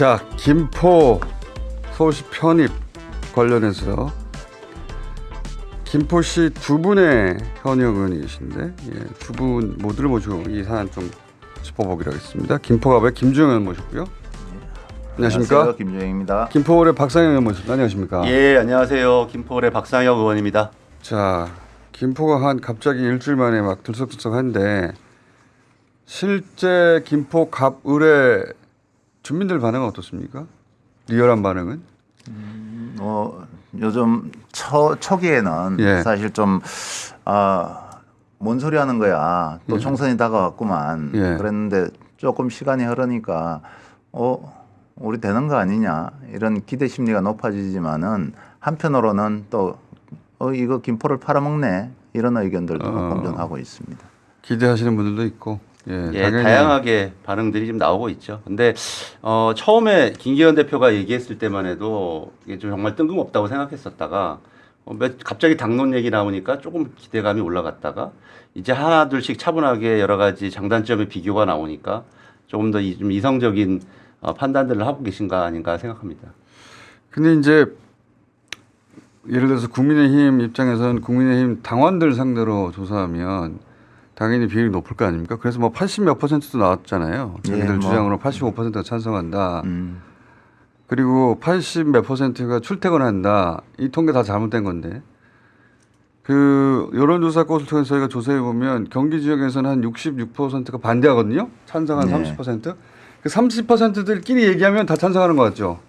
자, 김포 서울시 편입 관련해서 김포시 두 분의 현역 의원이신데 두 분 모두를 모시고 이 사안 좀 짚어보기로 하겠습니다. 김포갑의 김주영 의원 모셨고요. 안녕하십니까? 안녕하세요. 김주영입니다. 김포을의 박상영 의원 모십니다. 안녕하십니까? 예, 안녕하세요. 김포을의 박상혁 의원입니다. 자, 김포가 한 갑자기 일주일 만에 막 들썩들썩한데 실제 김포 갑을의 주민들 반응은 어떻습니까? 리얼한 반응은? 요즘 초기에는 예. 사실 뭔 소리 하는 거야. 또 총선이 다가왔구만. 예. 그랬는데 조금 시간이 흐르니까 우리 되는 거 아니냐 이런 기대 심리가 높아지지만은 한편으로는 또 이거 김포를 팔아먹네 이런 의견들도 공존하고 있습니다. 기대하시는 분들도 있고. 예, 다양하게 반응들이 좀 나오고 있죠. 근데 처음에 김기현 대표가 얘기했을 때만 해도 이게 좀 정말 뜬금없다고 생각했었다가 갑자기 당론 얘기 나오니까 조금 기대감이 올라갔다가 이제 하나 둘씩 차분하게 여러 가지 장단점의 비교가 나오니까 조금 더 좀 이성적인 판단들을 하고 계신가 아닌가 생각합니다. 근데 이제 예를 들어서 국민의힘 입장에서는 국민의힘 당원들 상대로 조사하면 당연히 비율이 높을 거 아닙니까? 그래서 뭐 80몇 %도 나왔잖아요. 자기들 주장으로 85%가 찬성한다. 그리고 80몇 %가 출퇴근한다. 이 통계 다 잘못된 건데. 그 여론조사 꽃을 통해서 저희가 조사해 보면 경기 지역에서는 한 66%가 반대하거든요. 찬성한 30%. 그 30%들끼리 얘기하면 다 찬성하는 거 같죠.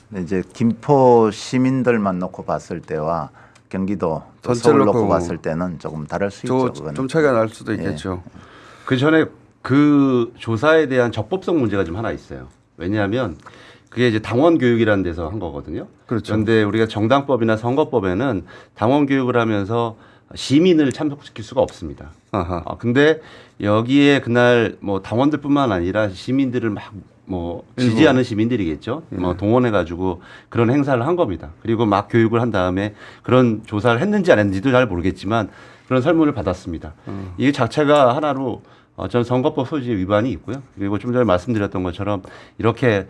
근데 이제 김포 시민들만 놓고 봤을 때와 경기도 또 서울 놓고 봤을 때는 조금 다를 수 있죠. 좀 차이가 날 수도 있겠죠. 그 전에 그 조사에 대한 적법성 문제가 좀 하나 있어요. 왜냐하면 그게 이제 당원 교육이라는 데서 한 거거든요. 그렇죠. 그런데 우리가 정당법이나 선거법에는 당원 교육을 하면서 시민을 참석시킬 수가 없습니다. 근데 여기에 그날 뭐 당원들뿐만 아니라 시민들을 막 뭐 지지하는 시민들이겠죠. 뭐 동원해가지고 그런 행사를 한 겁니다. 그리고 막 교육을 한 다음에 그런 조사를 했는지 안 했는지도 잘 모르겠지만 그런 설문을 받았습니다. 이 자체가 하나로 전 선거법 소지 위반이 있고요. 그리고 좀 전에 말씀드렸던 것처럼 이렇게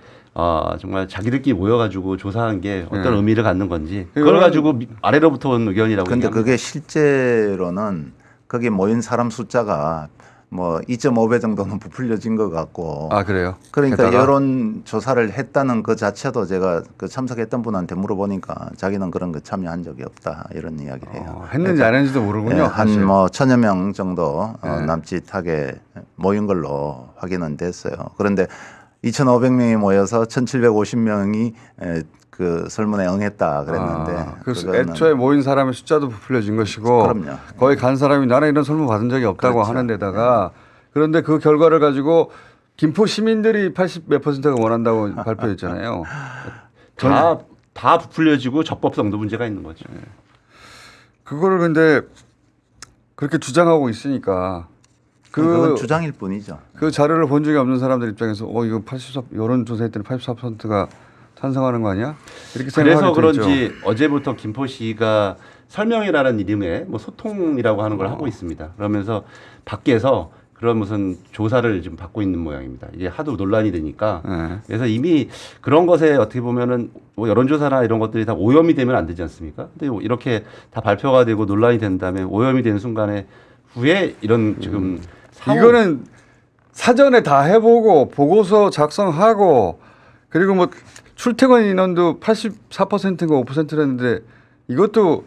정말 자기들끼리 모여가지고 조사한 게 어떤 의미를 갖는 건지 그걸 가지고 아래로부터 온 의견이라고. 그런데 그게 실제로는 거기 모인 사람 숫자가 뭐 2.5배 정도는 부풀려진 것 같고. 아, 그래요? 그러니까 게다가? 여론 조사를 했다는 그 자체도 제가 그 참석했던 분한테 물어보니까 자기는 그런 거 참여한 적이 없다 이런 이야기를 해요. 했는지 안 했는지도 모르군요. 한 뭐 1,000여 명 정도 남짓하게 모인 걸로 확인은 됐어요. 그런데 2,500명이 모여서 1,750명이 그 설문에 응했다 그랬는데 그래서 애초에 모인 사람의 숫자도 부풀려진 것이고 그럼요. 거의 간 사람이 나는 이런 설문 받은 적이 없다고 그렇죠. 하는 데다가 그런데 그 결과를 가지고 김포 시민들이 80 몇 %가 원한다고 발표했잖아요. 다 부풀려지고 적법성도 문제가 있는 거죠. 그거를 근데 그렇게 주장하고 있으니까 그건 주장일 뿐이죠. 그 자료를 본 적이 없는 사람들 입장에서 이거 84 여론조사했더니 84%가 찬성하는 거 아니야? 이렇게 그래서 생각하게 그런지 어제부터 김포시가 설명회라는 이름의 뭐 소통이라고 하는 걸 하고 있습니다. 그러면서 밖에서 그런 무슨 조사를 지금 받고 있는 모양입니다. 이게 하도 논란이 되니까. 그래서 이미 그런 것에 어떻게 보면은 뭐 여론조사나 이런 것들이 다 오염이 되면 안 되지 않습니까? 근데 이렇게 다 발표가 되고 논란이 된 다음에 오염이 되는 순간에 후에 이런 지금 이거는 사전에 다 해보고 보고서 작성하고 그리고 뭐 출퇴근 인원도 84%인가 5%랬는데 이것도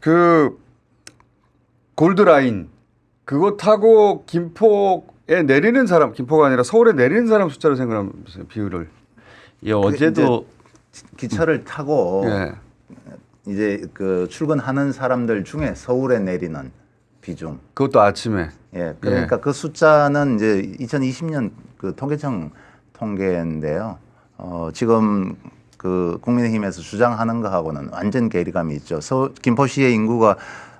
그 골드라인 그거 타고 김포에 내리는 사람 김포가 아니라 서울에 내리는 사람 숫자로 생각하면 비율을 어제도 기차를 타고 이제 그 출근하는 사람들 중에 서울에 내리는 비중 그것도 아침에 그러니까 그 숫자는 이제 2020년 그 통계청 통계인데요. 지금 그 국민의힘에서 주장하는 거하고는 완전 괴리감이 있죠. 김포시의 인구가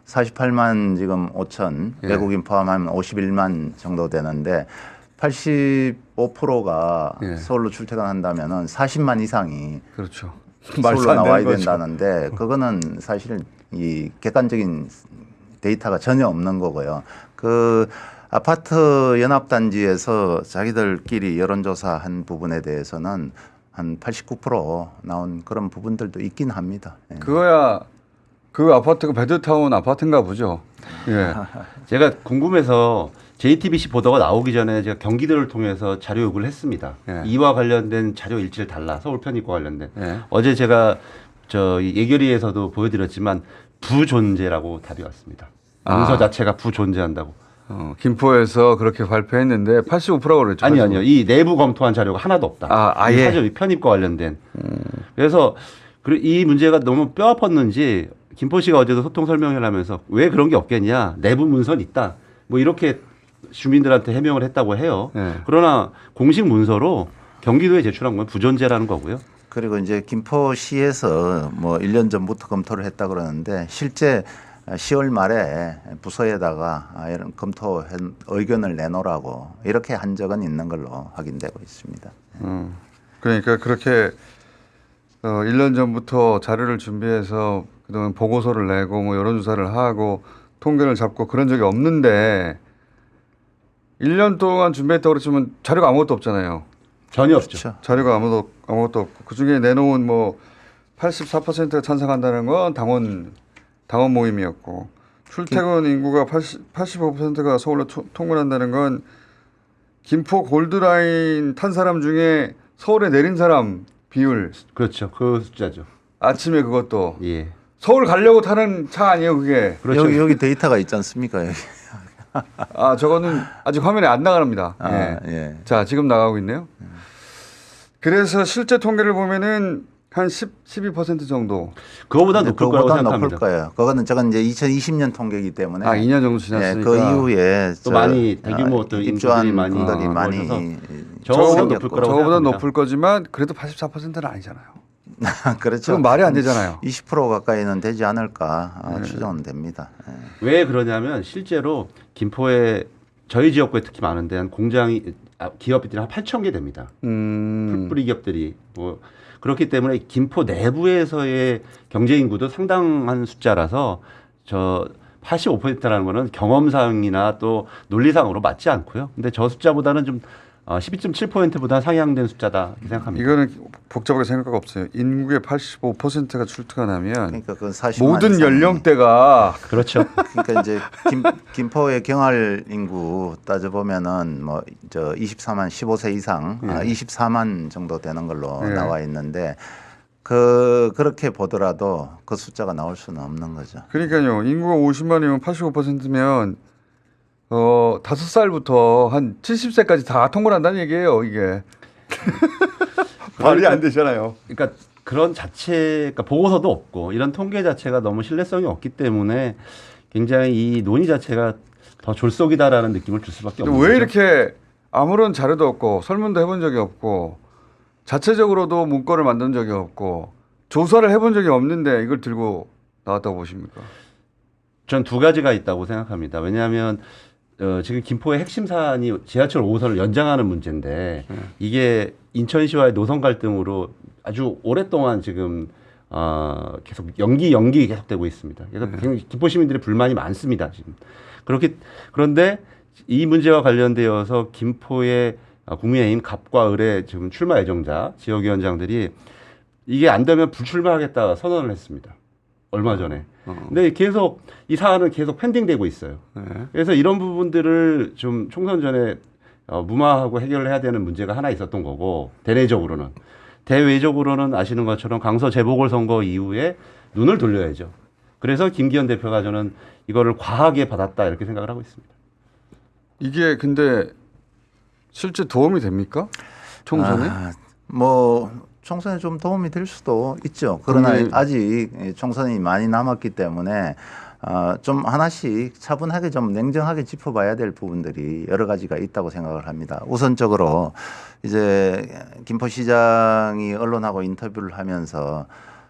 48만 지금 5천 외국인 포함하면 51만 정도 되는데 85%가 서울로 출퇴근한다면은 40만 이상이 그렇죠. 서울로 나와야 된다는데 그거는 사실 이 객관적인 데이터가 전혀 없는 거고요. 그 아파트 연합단지에서 자기들끼리 여론조사한 부분에 대해서는 한 89% 나온 그런 부분들도 있긴 합니다. 예. 그거야 그 아파트가 베드타운 아파트인가 보죠. 예. 제가 궁금해서 JTBC 보도가 나오기 전에 제가 경기도를 통해서 자료 요구를 했습니다. 예. 이와 관련된 자료 일지를 달라 서울 편입과 관련된. 예. 어제 제가 이 예결위에서도 보여드렸지만 부존재라고 답이 왔습니다. 문서 자체가 부존재한다고. 김포에서 그렇게 발표했는데 85%가 그랬죠. 아니요. 이 내부 검토한 자료가 하나도 없다. 아예? 이 사전 편입과 관련된. 그래서 이 문제가 너무 뼈 아팠는지 김포시가 어제도 소통 설명회를 하면서 왜 그런 게 없겠냐. 내부 문서는 있다. 뭐 이렇게 주민들한테 해명을 했다고 해요. 네. 그러나 공식 문서로 경기도에 제출한 건 부존재라는 거고요. 그리고 이제 김포시에서 뭐 1년 전부터 검토를 했다 그러는데 실제 10월 말에 부서에다가 이런 검토 의견을 내놓으라고 이렇게 한 적은 있는 걸로 확인되고 있습니다. 그러니까 그렇게 1년 전부터 자료를 준비해서 그동안 보고서를 내고 뭐 여론조사를 하고 통계를 잡고 그런 적이 없는데 1년 동안 준비했다고 그랬지만 자료가 아무것도 없잖아요. 전혀 없죠. 그렇죠. 자료가 아무것도 없고 그중에 내놓은 뭐 84%가 찬성한다는 건 당원 모임이었고 출퇴근 인구가 85%가 서울로 통근한다는 건 김포 골드라인 탄 사람 중에 서울에 내린 사람 비율 그렇죠. 그 숫자죠. 아침에 그것도 예. 서울 가려고 타는 차 아니에요 그게. 그렇죠. 여기 데이터가 있지 않습니까? 여기. 저거는 아직 화면에 안 나갑니다. 예. 예. 자 지금 나가고 있네요. 그래서 실제 통계를 보면은 한 12% 정도. 그거보다 높을 거라고 그거보다 생각합니다. 높을 거예요. 그거는 저건 이제 2020년 통계이기 때문에 2년 정도 지났으니까. 그 이후에 또 많이 대규모 또 입주한 인구들이 많이 분들이 많이 저거보다 생겼고. 높을 거라고 저거보다 생각합니다. 높을 거지만 그래도 84%는 아니잖아요. 그렇죠. 그건 말이 안 되잖아요. 20% 가까이는 되지 않을까 추정은 됩니다. 예. 왜 그러냐면 실제로 김포에 저희 지역구에 특히 많은데 한 공장이 기업들이 한 8천 개 됩니다. 풀뿌리 기업들이 뭐 그렇기 때문에 김포 내부에서의 경제 인구도 상당한 숫자라서 저 85%라는 거는 경험상이나 또 논리상으로 맞지 않고요. 근데 저 숫자보다는 좀 12.7%보다 상향된 숫자다 이렇게 생각합니다. 이거는 복잡하게 생각할 없어요. 인구의 85%가 출퇴근하면 그러니까 그 40만 모든 이상이- 연령대가 그렇죠. 그러니까 이제 김포의 경활 인구 따져 보면은 뭐 저 24만 15세 이상 24만 정도 되는 걸로 예. 나와 있는데 그렇게 보더라도 그 숫자가 나올 수는 없는 거죠. 그러니까요. 인구가 50만이면 85%면 5살부터 한 70세까지 다 통과한다는 얘기예요. 이게 말이 안 되잖아요. 그러니까 그런 그러니까 보고서도 없고 이런 통계 자체가 너무 신뢰성이 없기 때문에 굉장히 이 논의 자체가 더 졸속이다라는 느낌을 줄 수밖에 없는 왜 거죠. 이렇게 아무런 자료도 없고 설문도 해본 적이 없고 자체적으로도 문건을 만든 적이 없고 조사를 해본 적이 없는데 이걸 들고 나왔다고 보십니까? 전 두 가지가 있다고 생각합니다. 왜냐하면 지금 김포의 핵심 사안이 지하철 5호선을 연장하는 문제인데 이게 인천시와의 노선 갈등으로 아주 오랫동안 지금 계속 연기 계속되고 있습니다. 그래서 굉장히 김포 시민들의 불만이 많습니다. 지금 그런데 이 문제와 관련되어서 김포의 국민의힘 갑과 을의 지금 출마 예정자 지역위원장들이 이게 안 되면 불출마하겠다 선언을 했습니다. 얼마 전에. 근데 계속 이 사안은 계속 펜딩되고 있어요. 그래서 이런 부분들을 좀 총선 전에 무마하고 해결을 해야 되는 문제가 하나 있었던 거고 대내적으로는. 대외적으로는 아시는 것처럼 강서 재보궐선거 이후에 눈을 돌려야죠. 그래서 김기현 대표가 저는 이거를 과하게 받았다 이렇게 생각을 하고 있습니다. 이게 근데 실제 도움이 됩니까? 총선에? 뭐 총선에 좀 도움이 될 수도 있죠. 그러나 국민의- 아직 총선이 많이 남았기 때문에 좀 하나씩 차분하게 좀 냉정하게 짚어봐야 될 부분들이 여러 가지가 있다고 생각을 합니다. 우선적으로 이제 김포시장이 언론하고 인터뷰를 하면서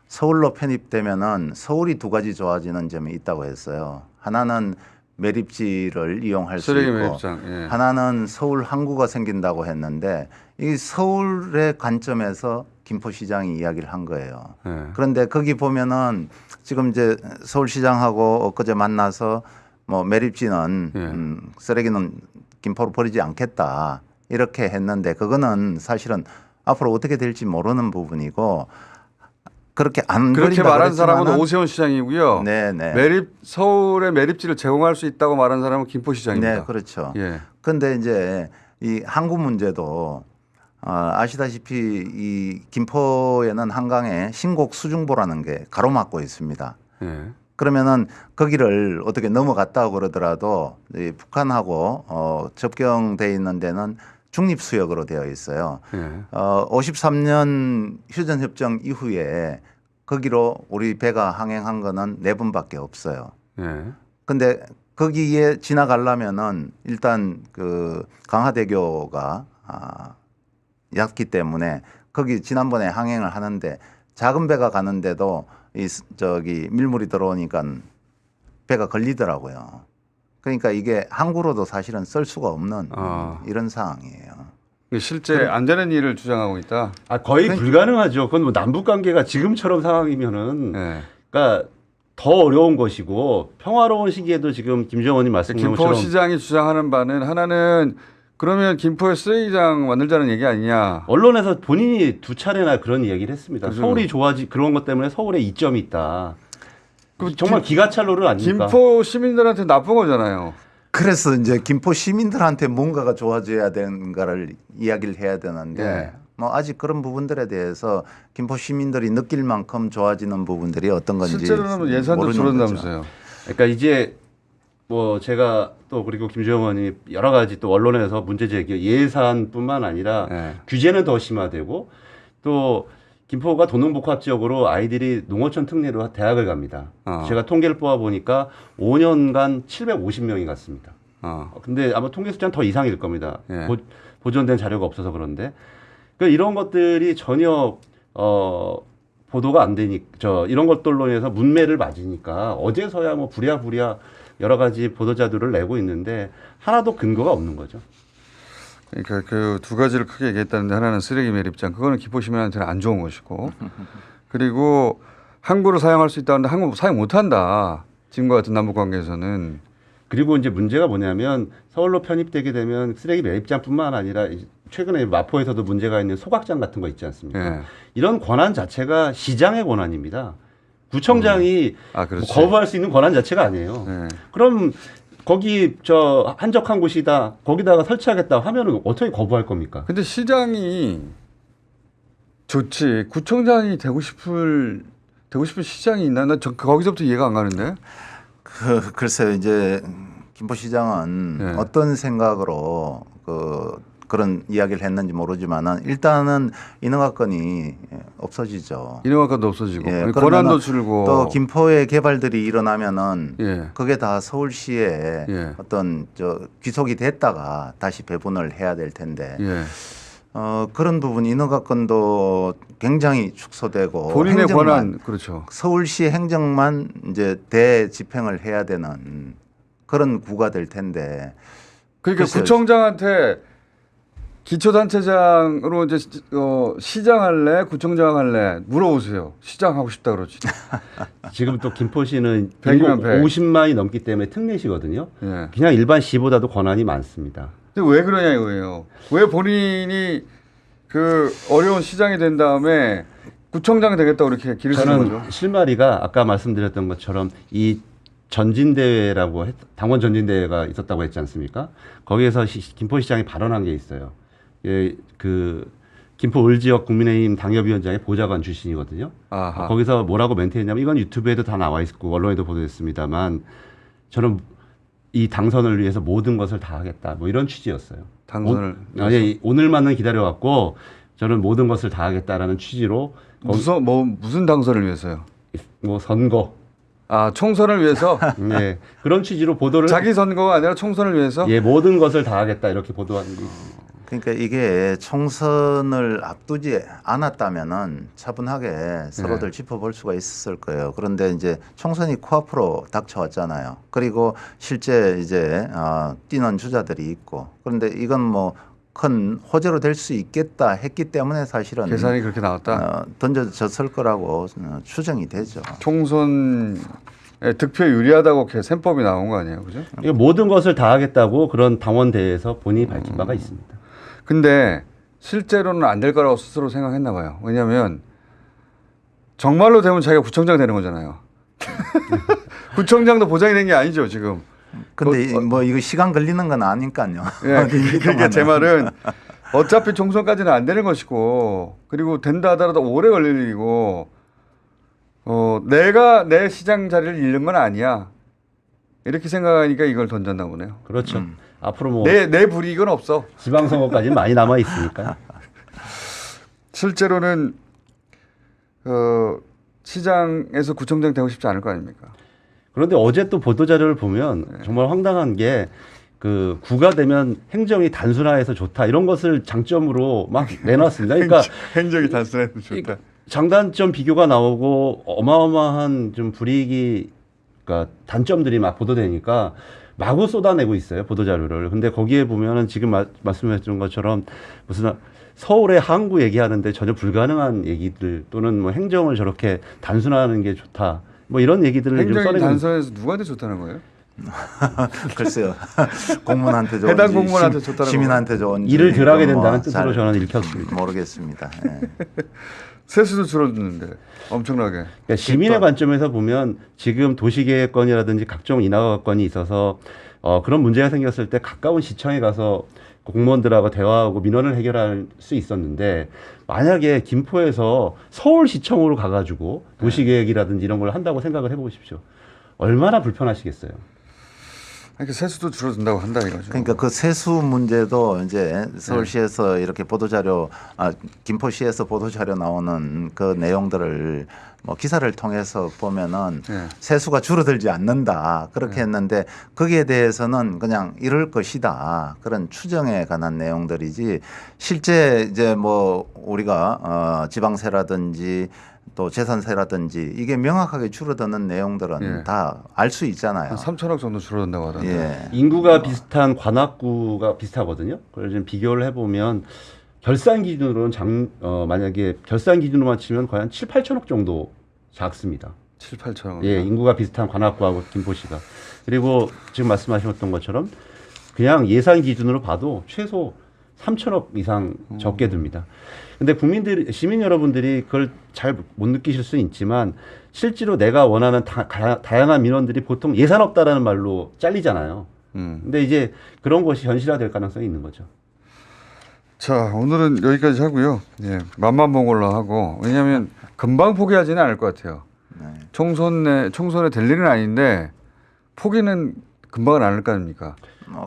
서울로 편입되면은 서울이 두 가지 좋아지는 점이 있다고 했어요. 하나는 매립지를 이용할 수 쓰레기 있고 매립장. 예. 하나는 서울 항구가 생긴다고 했는데 이 서울의 관점에서 김포시장이 이야기를 한 거예요. 예. 그런데 거기 보면은 지금 이제 서울시장하고 엊그제 만나서 뭐 매립지는 쓰레기는 김포로 버리지 않겠다 이렇게 했는데 그거는 사실은 앞으로 어떻게 될지 모르는 부분이고 그렇게 안 그렇게 버린다고 말한 사람은 그랬지만은 오세훈 시장이고요. 네네. 서울의 매립지를 제공할 수 있다고 말한 사람은 김포 시장입니다. 네, 그렇죠. 예. 그런데 이제 이 항구 문제도 아시다시피 이 김포에는 한강에 신곡 수중보라는 게 가로막고 있습니다. 예. 그러면은 거기를 어떻게 넘어갔다고 그러더라도 이 북한하고 접경돼 있는 데는 중립수역으로 되어 있어요. 예. 53년 휴전협정 이후에 거기로 우리 배가 항행한 거는 4번밖에 없어요. 예. 근데 거기에 지나가려면은 일단 그 강하대교가 얕기 때문에 거기 지난번에 항행을 하는데 작은 배가 가는데도 이 저기 밀물이 들어오니까 배가 걸리더라고요. 그러니까 이게 항구로도 사실은 쓸 수가 없는 이런 상황이에요. 실제 안 되는 일을 주장하고 있다. 거의 불가능하죠. 그건 뭐 남북 관계가 지금처럼 상황이면은, 예. 그러니까 더 어려운 것이고 평화로운 시기에도 지금 김정은이 말씀하신 김포 것처럼 시장이 주장하는 바는 하나는 그러면 김포에 쓰레기장 만들자는 얘기 아니냐. 언론에서 본인이 2차례나 그런 얘기를 했습니다. 그죠. 서울이 좋아지 그런 것 때문에 서울에 이점이 있다. 정말 기가찰로를 아닙니까? 김포 시민들한테 나쁜 거잖아요. 그래서 이제 김포 시민들한테 뭔가가 좋아져야 되는가를 이야기를 해야 되는데 예. 뭐 아직 그런 부분들에 대해서 김포 시민들이 느낄 만큼 좋아지는 부분들이 어떤 건지 실제로는 예산도 모르는 줄어든다면서요. 거죠. 그러니까 이제 뭐 제가 또 그리고 김정은이 여러 가지 또 언론에서 문제 제기 예산뿐만 아니라 예. 규제는 더 심화되고 또 김포가 도농복합 지역으로 아이들이 농어촌 특례로 대학을 갑니다. 제가 통계를 뽑아 보니까 5년간 750명이 갔습니다. 근데 아마 통계 숫자는 더 이상일 겁니다. 예. 보존된 자료가 없어서 그런데 그러니까 이런 것들이 전혀 보도가 안 되니까 이런 것들로 인해서 문매를 맞으니까 어제서야 뭐 부랴부랴 여러 가지 보도자료를 내고 있는데 하나도 근거가 없는 거죠. 그러니까 그 두 가지를 크게 얘기했다는데 하나는 쓰레기 매립장, 그거는 김포 시민한테는 안 좋은 것이고, 그리고 항구를 사용할 수 있다는데 항구 사용 못한다. 지금과 같은 남북 관계에서는. 그리고 이제 문제가 뭐냐면 서울로 편입되게 되면 쓰레기 매립장뿐만 아니라 최근에 마포에서도 문제가 있는 소각장 같은 거 있지 않습니까? 예. 이런 권한 자체가 시장의 권한입니다. 구청장이 그렇지. 거부할 수 있는 권한 자체가 아니에요. 예. 그럼 거기 한적한 곳이다. 거기다가 설치하겠다 하면은 어떻게 거부할 겁니까? 근데 시장이 좋지. 구청장이 되고 싶은 시장이 있나? 나 거기서부터 이해가 안 가는데. 글쎄요, 이제 김포시장은 네. 어떤 생각으로 그런 이야기를 했는지 모르지만은 일단은 인허가권이 없어지죠. 인허가권도 없어지고 예, 권한도 그러면은 줄고 또 김포의 개발들이 일어나면은 예. 그게 다 서울시에 예. 어떤 귀속이 됐다가 다시 배분을 해야 될 텐데 예. 그런 부분 인허가권도 굉장히 축소되고 본인의 행정만, 권한 그렇죠. 서울시 행정만 이제 대집행을 해야 되는 그런 구가 될 텐데 그러니까 글쎄요. 구청장한테 기초단체장으로 이제 시장 할래, 구청장 할래 물어보세요. 시장 하고 싶다 그러지. 지금 또 김포시는 100이면 100. 50만이 넘기 때문에 특례시거든요. 예. 그냥 일반 시보다도 권한이 많습니다. 근데 왜 그러냐 이거예요. 왜 본인이 그 어려운 시장이 된 다음에 구청장이 되겠다고 이렇게 길을 쓰는 거죠? 저는 실마리가 아까 말씀드렸던 것처럼 이 전진대회라고 당원 전진대회가 있었다고 했지 않습니까? 거기에서 김포시장이 발언한 게 있어요. 예, 그 김포 을지역 국민의힘 당협위원장의 보좌관 출신이거든요. 아하. 거기서 뭐라고 멘트했냐면 이건 유튜브에도 다 나와 있고 언론에도 보도됐습니다만 저는 이 당선을 위해서 모든 것을 다 하겠다. 뭐 이런 취지였어요. 당선을 아니 오늘만은 기다려왔고 저는 모든 것을 다 하겠다라는 취지로 무슨 당선을 위해서요? 뭐 선거 총선을 위해서? 네, 그런 취지로 보도를 자기 선거가 아니라 총선을 위해서? 예, 모든 것을 다 하겠다 이렇게 보도한 게 있습니다. 그러니까 이게 총선을 앞두지 않았다면은 차분하게 서로들 짚어볼 수가 있었을 거예요. 그런데 이제 총선이 코앞으로 닥쳐왔잖아요. 그리고 실제 이제 뛰는 주자들이 있고 그런데 이건 뭐 큰 호재로 될 수 있겠다 했기 때문에 사실은 계산이 그렇게 나왔다. 던져졌을 거라고 추정이 되죠. 총선에 득표에 유리하다고 이렇게 셈법이 나온 거 아니에요, 그죠? 이거 모든 것을 다 하겠다고 그런 당원대회에서 본인이 밝힌 바가 있습니다. 근데 실제로는 안 될 거라고 스스로 생각했나 봐요. 왜냐하면 정말로 되면 자기가 구청장 되는 거잖아요. 구청장도 보장이 된 게 아니죠, 지금. 근데 뭐 이거 시간 걸리는 건 아니까요. 예, 그러니까 제 말은 어차피 총선까지는 안 되는 것이고, 그리고 된다 하더라도 오래 걸릴 일이고, 내가 내 시장 자리를 잃는 건 아니야. 이렇게 생각하니까 이걸 던졌나 보네요. 그렇죠. 앞으로 뭐 내 불이익은 없어. 지방선거까지 많이 남아 있으니까. 실제로는 시장에서 구청장 되고 싶지 않을 거 아닙니까? 그런데 어제 또 보도 자료를 보면 정말 황당한 게 그 구가 되면 행정이 단순화해서 좋다 이런 것을 장점으로 막 내놨습니다. 그러니까 행정이 단순해도 좋다. 장단점 비교가 나오고 어마어마한 좀 불이익이 그러니까 단점들이 막 보도되니까 마구 쏟아내고 있어요 보도 자료를. 근데 거기에 보면은 지금 말씀하신 것처럼 무슨 서울의 항구 얘기하는데 전혀 불가능한 얘기들 또는 뭐 행정을 저렇게 단순화하는 게 좋다 뭐 이런 얘기들을 좀 행정이 써내고 단순해서 누구한테 좋다는 거예요? 글쎄요. 공무원한테 좋은지 해당 공무원한테 좋다는 시민한테 좋은지 일을 덜 하게 뭐 된다는 뜻으로 잘 저는 읽혔습니다. 모르겠습니다. 예. 세수도 줄어드는데 엄청나게. 그러니까 시민의 관점에서 보면 지금 도시계획건이라든지 각종 인하건이 있어서 그런 문제가 생겼을 때 가까운 시청에 가서 공무원들하고 대화하고 민원을 해결할 수 있었는데 만약에 김포에서 서울시청으로 가가지고 도시계획이라든지 이런 걸 한다고 생각을 해보십시오. 얼마나 불편하시겠어요. 그러니까 세수도 줄어든다고 한다 이거죠. 그러니까 그 세수 문제도 이제 서울시에서 이렇게 보도자료, 김포시에서 보도자료 나오는 그 내용들을 뭐 기사를 통해서 보면은 네. 세수가 줄어들지 않는다 그렇게 네. 했는데 거기에 대해서는 그냥 이럴 것이다 그런 추정에 관한 내용들이지 실제 이제 뭐 우리가 지방세라든지 또 재산세라든지 이게 명확하게 줄어드는 내용들은 예. 다 알 수 있잖아요. 한 3천억 정도 줄어든다고 하던데. 예. 인구가 비슷한 관악구가 비슷하거든요. 그걸 좀 비교를 해보면 결산 기준으로는 만약에 결산 기준으로만 치면 거의 한 7, 8천억 정도 작습니다. 7, 8천억. 예, 인구가 비슷한 관악구하고 김포시가. 그리고 지금 말씀하셨던 것처럼 그냥 예산 기준으로 봐도 최소 3천억 이상 적게 듭니다. 근데 시민 여러분들이 그걸 잘 못 느끼실 수는 있지만 실제로 내가 원하는 다양한 민원들이 보통 예산 없다라는 말로 잘리잖아요. 근데 이제 그런 것이 현실화될 가능성이 있는 거죠. 자, 오늘은 여기까지 하고요. 예, 맛만 본 걸로 하고. 왜냐하면 금방 포기하지는 않을 것 같아요. 네. 총선에 될 일은 아닌데 포기는 금방은 않을 거 아닙니까?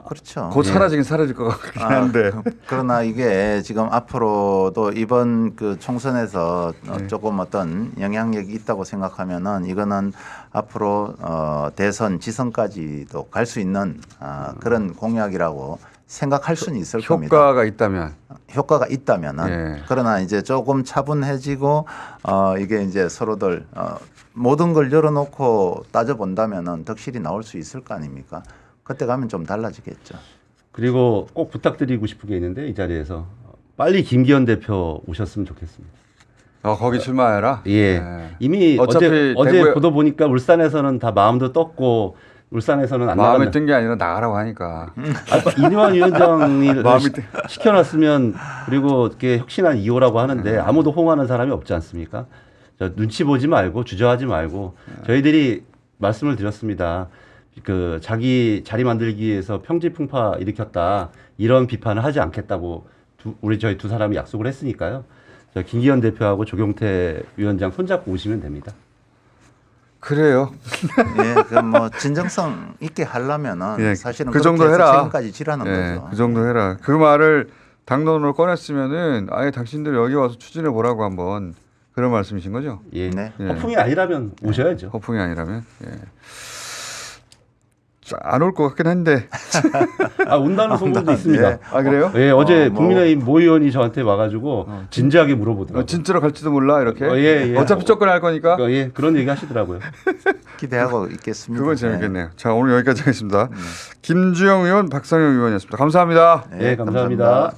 그렇죠. 곧 사라지긴 사라질 것 같긴 한데. 그러나 이게 지금 앞으로도 이번 그 총선에서 조금 어떤 영향력이 있다고 생각하면은 이거는 앞으로 대선 지선까지도 갈 수 있는 그런 공약이라고 생각할 수는 있을 겁니다. 효과가 있다면. 효과가 있다면은 예. 그러나 이제 조금 차분해지고 이게 이제 서로들 모든 걸 열어놓고 따져본다면은 덕실이 나올 수 있을 거 아닙니까? 그때 가면 좀 달라지겠죠. 그리고 꼭 부탁드리고 싶은 게 있는데 이 자리에서 빨리 김기현 대표 오셨으면 좋겠습니다. 거기 출마해라? 예. 네. 이미 어제 보도 보니까 울산에서는 다 마음도 떴고 울산에서는 안 마음에 나간다. 든 게 아니라 나가라고 하니까. 이뇨한 위원장이 마음이 시켜놨으면 그리고 이렇게 혁신한 2호라고 하는데 아무도 호응하는 사람이 없지 않습니까? 눈치 보지 말고 주저하지 말고 저희들이 말씀을 드렸습니다. 그 자기 자리 만들기 위해서 평지풍파 일으켰다 이런 비판을 하지 않겠다고 저희 두 사람이 약속을 했으니까요. 김기현 대표하고 조경태 위원장 손잡고 오시면 됩니다. 그래요. 예, 그 뭐 진정성 있게 하려면은 예, 사실은 그 정도 그렇게 해서 해라. 책임까지 지라는 예, 거죠. 그 정도 해라. 그 말을 당론으로 꺼냈으면은 아예 당신들 여기 와서 추진해 보라고 한번 그런 말씀이신 거죠? 예. 네. 예. 허풍이 아니라면 오셔야죠. 허풍이 아니라면. 예. 안 올 것 같긴 한데. 온다는 소문도 있습니다. 예. 아 그래요? 예, 어제 뭐. 국민의힘 모 의원이 저한테 와가지고 진지하게 물어보더라고요. 진짜로 갈지도 몰라 이렇게. 예, 예. 어차피 접근할 거니까. 예, 그런 얘기 하시더라고요. 기대하고 있겠습니다. 그건 재밌겠네요. 자 오늘 여기까지 하겠습니다. 김주영 의원, 박상영 의원이었습니다. 감사합니다. 네, 예, 감사합니다.